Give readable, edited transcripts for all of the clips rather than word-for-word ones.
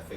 FA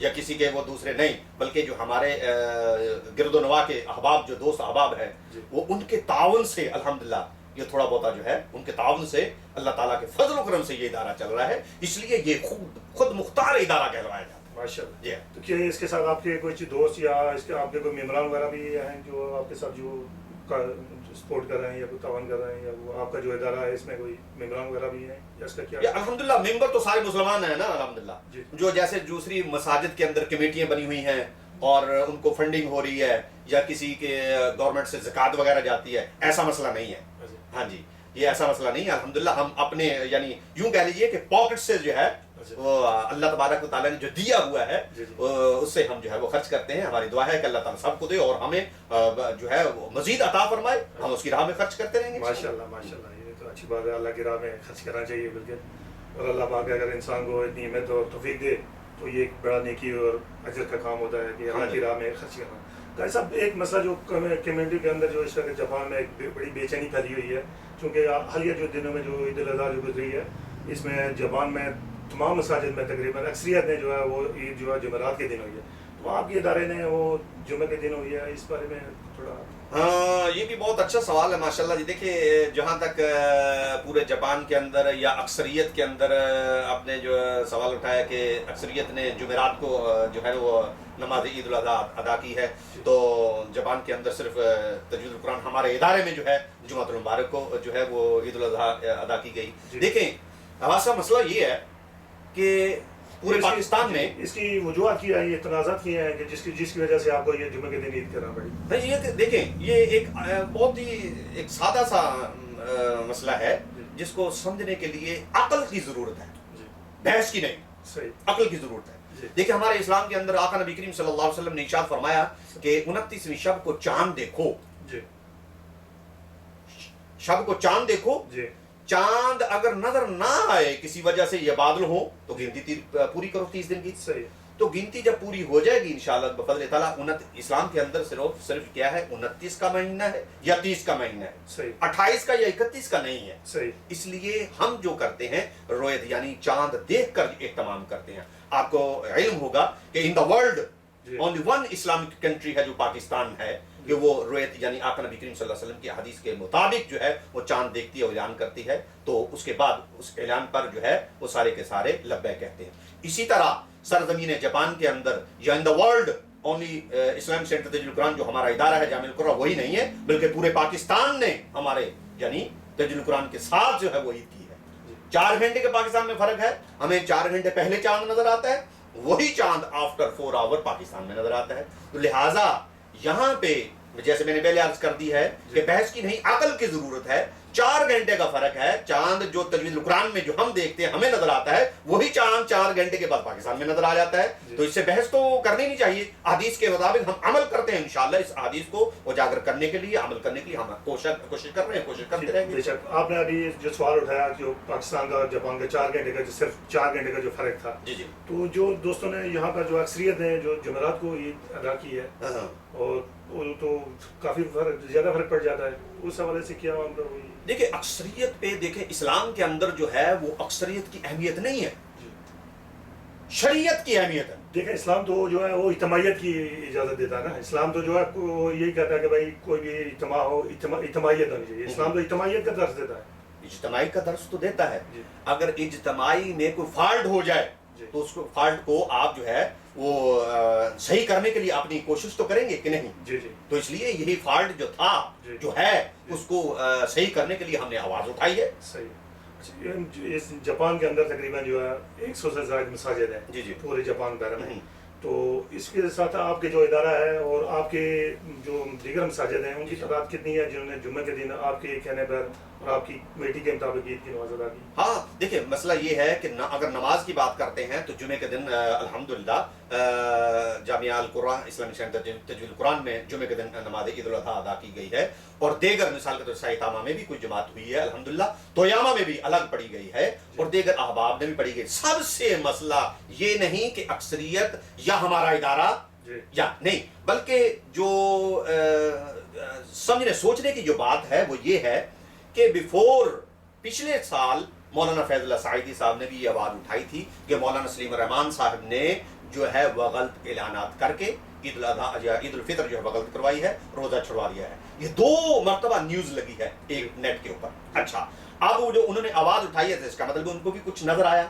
یا کسی کے وہ دوسرے نہیں، بلکہ جو ہمارے گرد و نواح کے احباب، جو دوست احباب ہیں، وہ ان کے تعاون سے الحمدللہ یہ تھوڑا بہت جو ہے ان کے تعاون سے اللہ تعالیٰ کے فضل و کرم سے یہ ادارہ چل رہا ہے، اس لیے یہ خود مختار ادارہ کہلوایا جاتا ہے۔ ماشاء اللہ۔ جی تو کیا اس کے ساتھ آپ کے کچھ دوست یا اس کے آپ کے کوئی ممبران وغیرہ بھی ہیں جو آپ کے ساتھ جو سپورٹ کر رہے ہیں یا کوئی تعاون کر رہے ہیں، یا وہ آپ کا جو ادارہ ہے اس میں کوئی ممبران وغیرہ بھی ہیں، یا اس کا کیا؟ الحمدللہ ممبر تو سارے مسلمان ہیں نا الحمدللہ، جو جیسے دوسری مساجد کے اندر کمیٹیاں بنی ہوئی ہیں اور ان کو فنڈنگ ہو رہی ہے یا کسی کے گورنمنٹ سے زکوٰۃ وغیرہ جاتی ہے، ایسا مسئلہ نہیں ہے۔ ہاں جی، یہ ایسا مسئلہ نہیں ہے الحمدللہ۔ ہم اپنے یعنی یوں کہہ لیجئے کہ پاکٹ سے جو ہے وہ اللہ تبارک و تعالیٰ نے جو دیا ہوا ہے اس سے ہم جو ہے وہ خرچ کرتے ہیں۔ ہماری دعا ہے کہ اللہ تعالیٰ سب کو دے اور ہمیں جو ہے وہ مزید عطا فرمائے، ہم اس کی راہ میں خرچ کرتے رہیں گے۔ ماشاءاللہ ماشاءاللہ، یہ تو اچھی بات ہے، اللہ کی راہ میں خرچ کرنا چاہیے بالکل، اور اللہ پاک اگر انسان کو اتنی ہمت اور توفیق دے تو یہ ایک بڑا نیکی اور اجر کا کام ہوتا ہے کہ اللہ کی راہ میں خرچ کرنا۔ بھائی صاحب، ایک مسئلہ جو کمیونٹی کے اندر جو اس وقت جاپان میں ایک بڑی بے چینی پھیلی ہوئی ہے، چونکہ حالیہ جو دنوں میں جو عید الاضحیٰ جو گزری ہے، اس میں جاپان میں تمام مساجد میں تقریباً اکثریت نے جو ہے وہ عید جو ہے جمعرات کے دن ہوئی ہے، تو آپ کے ادارے نے وہ جمعہ کے دن ہوئی ہے، اس بارے میں تھوڑا؟ ہاں، یہ بھی بہت اچھا سوال ہے ماشاءاللہ جی۔ دیکھیے، جہاں تک پورے جاپان کے اندر یا اکثریت کے اندر آپ نے جو سوال اٹھایا کہ اکثریت نے جمعرات کو جو ہے وہ نماز عید الاضحیٰ ادا کی ہے، تو جاپان کے اندر صرف تجوید القرآن ہمارے ادارے میں جو ہے جمعۃ المبارک کو جو ہے وہ عید الاضحیٰ ادا کی گئی۔ دیکھیں، ایسا مسئلہ یہ ہے کہ پورے پاکستان میں اس کی وجوہات کیا ہے، یہ تنازعات کیے ہیں کہ جس کی وجہ سے آپ کو یہ جمعہ کے دن عید کرنا پڑی؟ یہ دیکھیں، یہ ایک بہت ہی ایک سادہ سا مسئلہ ہے جس کو سمجھنے کے لیے عقل کی ضرورت ہے، بحث کی نہیں، صحیح، عقل کی ضرورت ہے۔ دیکھیں، ہمارے اسلام کے اندر آقا نبی کریم صلی اللہ علیہ وسلم نے ارشاد فرمایا کہ 29ویں شب کو چاند دیکھو، شب کو چاند دیکھو، چاند اگر نظر نہ آئے کسی وجہ سے یہ بادل ہو تو گنتی پوری کرو 30 دن کی۔ صحیح، تو گنتی جب پوری ہو جائے گی انشاءاللہ بفضل تعالیٰ، اسلام کے اندر صرف کیا ہے، 29 کا مہینہ ہے یا 30 کا مہینہ ہے، صحیح، 28 کا یا 31 کا نہیں ہے۔ صحیح، اس لیے ہم جو کرتے ہیں رویت یعنی چاند دیکھ کر اہتمام کرتے ہیں۔ آپ کو علم ہوگا کہ in the world only one Islamic country ہے جو پاکستان ہے، کہ وہ رویت یعنی آقا نبی کریم صلی اللہ علیہ وسلم کی حدیث کے مطابق جو ہے وہ چاند دیکھتی ہے اور اعلان کرتی ہے، تو اس کے بعد اس اعلان پر جو ہے وہ سارے کے سارے لبیک کہتے ہیں۔ اسی طرح سرزمین جاپان کے اندر یا in the world only Islamic centre تجوید القرآن جو ہمارا ادارہ ہے جامع القرآن وہی نہیں ہے، بلکہ پورے پاکستان نے ہمارے یعنی تجوید القرآن کے ساتھ جو ہے وہ عید کی ہے۔ 4 گھنٹے کے پاکستان میں فرق ہے، ہمیں 4 گھنٹے پہلے چاند نظر آتا ہے، وہی چاند آفٹر 4 آور پاکستان میں نظر آتا ہے۔ تو لہٰذا یہاں پہ جیسے میں نے پہلے عرض کر دی ہے کہ بحث کی نہیں، عقل کی ضرورت ہے۔ 4 گھنٹے کا فرق ہے، چاند جو تجوید القرآن میں جو ہم دیکھتے ہیں ہمیں نظر آتا ہے، وہی چاند 4 گھنٹے کے بعد پاکستان میں نظر آ جاتا ہے۔ تو اس سے بحث تو کرنی نہیں چاہیے، حدیث کے مطابق ہم عمل کرتے ہیں، انشاءاللہ اس حدیث کو اجاگر کرنے کے لیے، عمل کرنے کے لیے ہم کوشش کر رہے ہیں، کوشش کرتے رہیں گے۔ بے شک، آپ نے ابھی جو سوال اٹھایا کہ پاکستان کا اور جاپان کا 4 گھنٹے کا صرف 4 گھنٹے کا جو فرق تھا، جی جی، تو جو دوستوں نے یہاں پر جو اکثریت نے جو جمعرات کو عید ادا کی ہے، اور وہ تو کافی زیادہ فرق پڑ جاتا ہے، اس حوالے سے کیا معاملہ ہوئی؟ دیکھیں اکثریت پہ دیکھیں، اسلام کے اندر جو ہے وہ اکثریت کی اہمیت نہیں ہے، شریعت کی اہمیت ہے۔ دیکھیں، اسلام تو جو ہے وہ اجتماعیت کی اجازت دیتا ہے نا، اسلام تو جو ہے وہ یہی کہتا ہے کہ بھائی کوئی بھی اجتماع ہو، اجتماعیت ہونی چاہیے، اسلام تو اجتماعیت کا درس دیتا ہے۔ اجتماعی کا درس تو دیتا ہے، اگر اجتماعی میں کوئی فالٹ ہو جائے تو اس کو فالٹ کو آپ جو ہے وہ صحیح کرنے کے لیے اپنی کوشش تو کریں گے کہ نہیں؟ جی جی، تو اس لیے یہی فالٹ جو تھا جو ہے اس کو صحیح کرنے کے لیے ہم نے آواز اٹھائی ہے۔ صحیح۔ اس جاپان کے اندر تقریباً جو ہے 100 سے زائد مساجد ہیں جی جی، پورے جاپان بھر میں، تو اس کے ساتھ آپ کے جو ادارہ ہے اور آپ کے جو دیگر مساجد ہیں ان کی تعداد کتنی ہے جنہوں نے جمعہ کے دن آپ کے کہنے پر اور آپ کی کمیٹی کے مطابق عید کی نماز ادا کی؟ ہاں دیکھیں، مسئلہ یہ ہے کہ اگر نماز کی بات کرتے ہیں تو جمعے کے دن الحمدللہ جامعہ القرآن اسلامک سینٹر تجوید القرآن میں جمعے کے دن نماز عید الاضحیٰ ادا کی گئی ہے، اور دیگر مثال کے طور سائتامہ میں بھی کوئی جماعت ہوئی ہے الحمدللہ، تویامہ میں بھی الگ پڑھی گئی ہے، اور دیگر احباب میں بھی پڑھی گئی۔ سب سے مسئلہ یہ نہیں کہ اکثریت یا ہمارا ادارہ یا نہیں، بلکہ جو سمجھنے سوچنے کی جو بات ہے وہ یہ ہے کہ بیفور پچھلے سال مولانا فیض اللہ سعیدی صاحب نے بھی یہ آواز اٹھائی تھی کہ مولانا سلیم الرحمان صاحب نے جو ہے وہ غلط اعلانات کر کے عید الاضحیٰ یا عید الفطر جو ہے وہ غلط کروائی ہے، روزہ چھڑوا دیا ہے. یہ 2 مرتبہ نیوز لگی ہے ایک نیٹ کے اوپر. اچھا اب وہ جو انہوں نے آواز اٹھائی ہے اس کا مطلب ان کو بھی کچھ نظر آیا.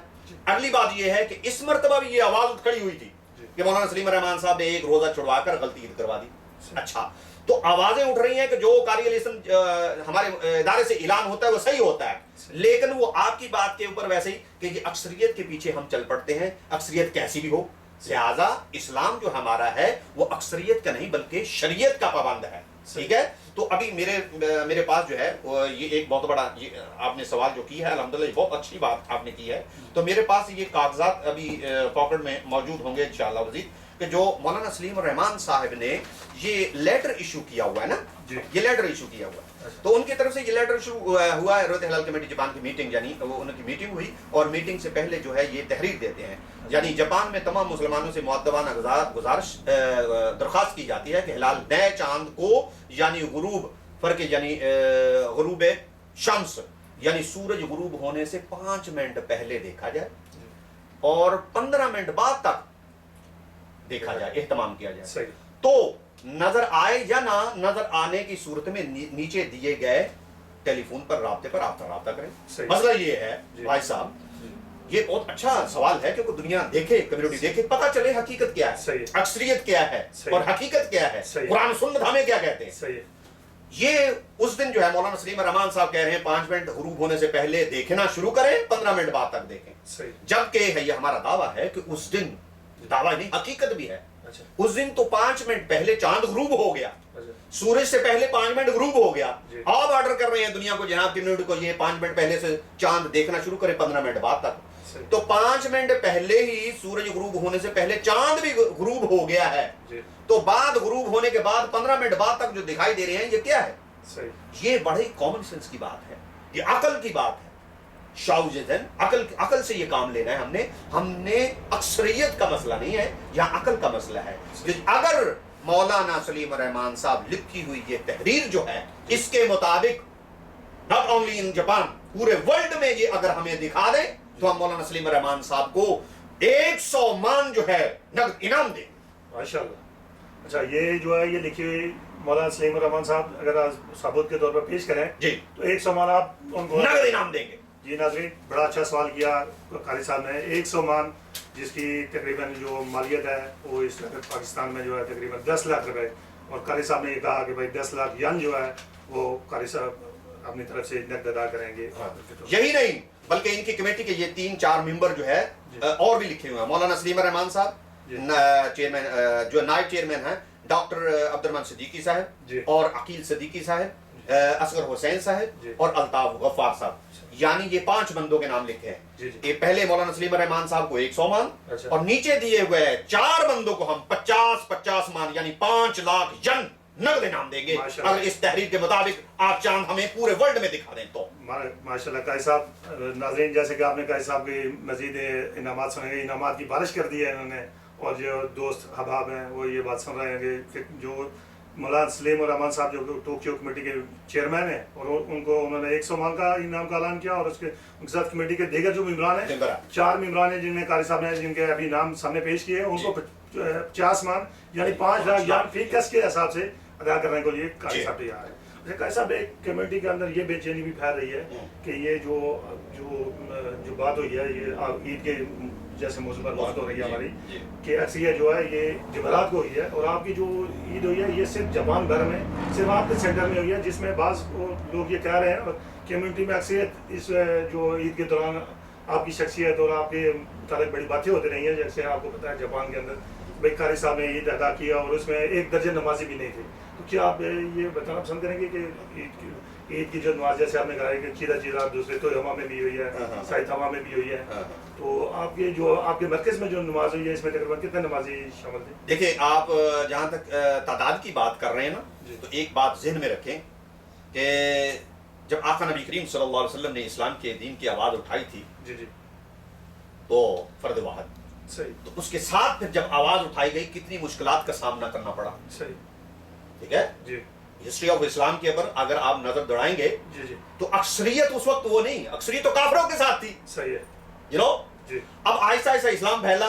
اگلی بات یہ ہے کہ اس مرتبہ بھی یہ آواز کھڑی ہوئی تھی کہ مولانا سلیم الرحمان صاحب نے ایک روزہ چھڑوا کر غلطی عید کروا دی. اچھا تو آوازیں اٹھ رہی ہیں کہ جو قاری علیہ السلام ہمارے ادارے سے اعلان ہوتا ہے وہ صحیح ہوتا ہے، لیکن وہ آپ کی بات کے اوپر ویسے ہی کہ یہ اکثریت کے پیچھے ہم چل پڑتے ہیں، اکثریت کیسی بھی ہو. لہٰذا اسلام جو ہمارا ہے وہ اکثریت کا نہیں بلکہ شریعت کا پابند ہے. ٹھیک ہے. تو ابھی میرے پاس جو ہے یہ ایک بہت بڑا آپ نے سوال جو کی ہے الحمدللہ یہ بہت اچھی بات آپ نے کی ہے. تو میرے پاس یہ کاغذات ابھی پاکٹ میں موجود ہوں گے انشاءاللہ مزید کہ جو مولانا سلیم الرحمان صاحب نے یہ لیٹر ایشو کیا ہوا ہے نا، یہ لیٹر ایشو کیا ہوا ہے. تو ان کی طرف سے یہ لیٹر ایشو ہوا ہے. رویت ہلال کمیٹی جاپان کی میٹنگ یعنی وہ ان کی میٹنگ ہوئی اور میٹنگ سے پہلے جو ہے یہ تحریر دیتے ہیں. یعنی جاپان میں تمام مسلمانوں سے مؤدبانہ گزارش درخواست کی جاتی ہے کہ ہلال نئے چاند کو یعنی غروب فرق یعنی غروب شمس یعنی سورج غروب ہونے سے 5 منٹ پہلے دیکھا جائے اور 15 منٹ بعد تک دیکھا جائے، اہتمام کیا جائے. تو نظر آئے یا نہ نظر آنے کی صورت میں نیچے دیے گئے ٹیلی فون پر رابطے پر آپ رابطہ کریں. مسئلہ یہ ہے بھائی صاحب، یہ بہت اچھا سوال ہے کہ دنیا دیکھے، کمیونٹی دیکھے، پتہ چلے حقیقت کیا ہے، اکثریت کیا ہے اور حقیقت کیا ہے، قرآن سنت ہمیں کیا کہتے ہیں. یہ اس دن جو ہے مولانا سلیم الرحمان صاحب کہہ رہے ہیں 5 منٹ غروب ہونے سے پہلے دیکھنا شروع کریں، 15 منٹ بعد تک دیکھیں. جبکہ یہ ہمارا دعویٰ ہے کہ اس دن دعویٰ نہیں حقیقت بھی ہے، اس دن تو 5 منٹ پہلے چاند غروب ہو گیا، سورج سے پہلے 5 منٹ غروب ہو گیا. آپ آرڈر کر رہے ہیں دنیا کو، جناب کمیونٹی کو، یہ 5 منٹ پہلے سے چاند دیکھنا شروع کرے 15 منٹ بعد تک. تو 5 منٹ پہلے ہی سورج غروب ہونے سے پہلے چاند بھی غروب ہو گیا ہے. تو بعد غروب ہونے کے بعد 15 منٹ بعد تک جو دکھائی دے رہے ہیں یہ کیا ہے؟ یہ بڑے کامن سینس کی بات ہے، یہ عقل کی بات ہے. شاوجن عقل سے یہ کام لینا ہے. ہم نے اکثریت کا مسئلہ نہیں ہے، یہاں عقل کا مسئلہ ہے. اگر مولانا سلیم الرحمان صاحب لکھی ہوئی یہ تحریر جو ہے اس کے مطابق ناٹ اونلی ان جاپان پورے ورلڈ میں یہ اگر ہمیں دکھا دیں تو ہم مولانا سلیم الرحمان صاحب کو 100 مان جو ہے نقد انعام دیں. ماشاءاللہ. اچھا یہ جو ہے یہ لکھی ہوئی مولانا سلیم الرحمان صاحب اگر ثبوت کے طور پر پیش کریں جی تو 100 مان آپ ان کو نقد انعام دیں گے. جی ناظرین، بڑا اچھا سوال کیا قاری صاحب نے. 100 مان جس کی تقریباً جو مالیت ہے وہ اس وقت پاکستان میں جو ہے تقریباً 10 لاکھ روپے، اور قاری صاحب نے یہ کہا کہ بھائی 10 لاکھ ین جو ہے وہ قاری صاحب اپنی طرف سے نقد ادا کریں گے. یہی نہیں بلکہ ان کی کمیٹی کے یہ 3-4 ممبر جو ہے اور بھی لکھے ہوئے ہیں. مولانا سلیم الرحمان صاحب چیئرمین جو نائب چیئرمین ہیں، ڈاکٹر عبدالرحمان صدیقی صاحب اور عقیل صدیقی صاحب، اصغر حسین صاحب اور الطاف غفار صاحب، یعنی یہ 5 بندوں کے نام لکھے ہیں. یہ پہلے مولانا سلیم الرحمان صاحب کو 100 مان اور نیچے دیے ہوئے 4 بندوں کو ہم 50 مان یعنی 5 لاکھ ین نقد انعام دیں گے اگر اس تحریر کے مطابق آپ چاند ہمیں پورے ورلڈ میں دکھا دیں تو. ماشاءاللہ قاری صاحب. ناظرین جیسے کہ آپ نے قاری صاحب کی مزید انعامات سنے گے، انعامات کی بارش کر دی ہے انہوں نے، اور جو دوست احباب ہیں وہ یہ بات سن رہے ہیں کہ جو مولانا سلیم الرحمان صاحب جو ٹوکیو کمیٹی کے چیئرمین ہیں اور ان کو انہوں نے 100 مان کا انعام کا اعلان کیا، اور اس کے ساتھ کمیٹی کے دیگر جو ممبران ہیں 4 ممبران ہیں جن نے قاری صاحب نے جن کے ابھی نام سامنے پیش کیے ہیں ان کو 50 مان یعنی 5 لاکھ یا فی کس کے حساب سے ادا کرنے کو یہ قاری صاحب تیار ہے. قاری صاحب ایک کمیونٹی کے اندر یہ بے چینی بھی پھیل رہی ہے کہ یہ جو بات ہوئی ہے یہ عید کے جیسے موضوع پر بات ہو رہی ہے ہماری کہ اکثریت جو ہے یہ جمعرات کو ہوئی ہے، اور آپ کی جو عید ہوئی ہے یہ صرف جاپان بھر میں صرف آپ کے سینٹر میں ہوئی ہے، جس میں بعض لوگ یہ کہہ رہے ہیں کمیونٹی میں اکثریت اس جو عید کے دوران آپ کی شخصیت اور آپ کے متعلق بڑی باتیں ہوتی رہی ہیں. جیسے آپ کو پتہ ہے جاپان کے اندر بھائی قاری صاحب نے عید ادا کیا اور اس میں 1 درجن نمازی بھی نہیں تھے. تو کیا آپ یہ بتانا پسند کریں گے کہ عید کی جو نماز جیسے آپ نے کہا ہے کہ چیرا دوسرے تو ہما میں بھی ہوئی ہے، سائتاما میں بھی ہوئی ہے، تو آپ کے جو آپ کے مرکز میں جو نماز ہوئی ہے اس میں تقریباً کتنے نمازی شامل تھے؟ دیکھیں آپ جہاں تک تعداد کی بات کر رہے ہیں نا تو ایک بات ذہن میں رکھیں کہ جب آقا نبی کریم صلی اللہ علیہ وسلم نے اسلام کے دین کی آواز اٹھائی تھی تو فرد واحد صحیح، تو اس کے ساتھ پھر جب آواز اٹھائی گئی کتنی مشکلات کا سامنا کرنا پڑا. صحیح، ٹھیک ہے. جی ہسٹری آف اسلام کے اوپر اگر آپ نظر دوڑائیں گے تو اکثریت اس وقت وہ نہیں، اکثریت تو کافروں کے ساتھ تھی. صحیح ہے. یو نو اب آہستہ آہستہ اسلام پھیلا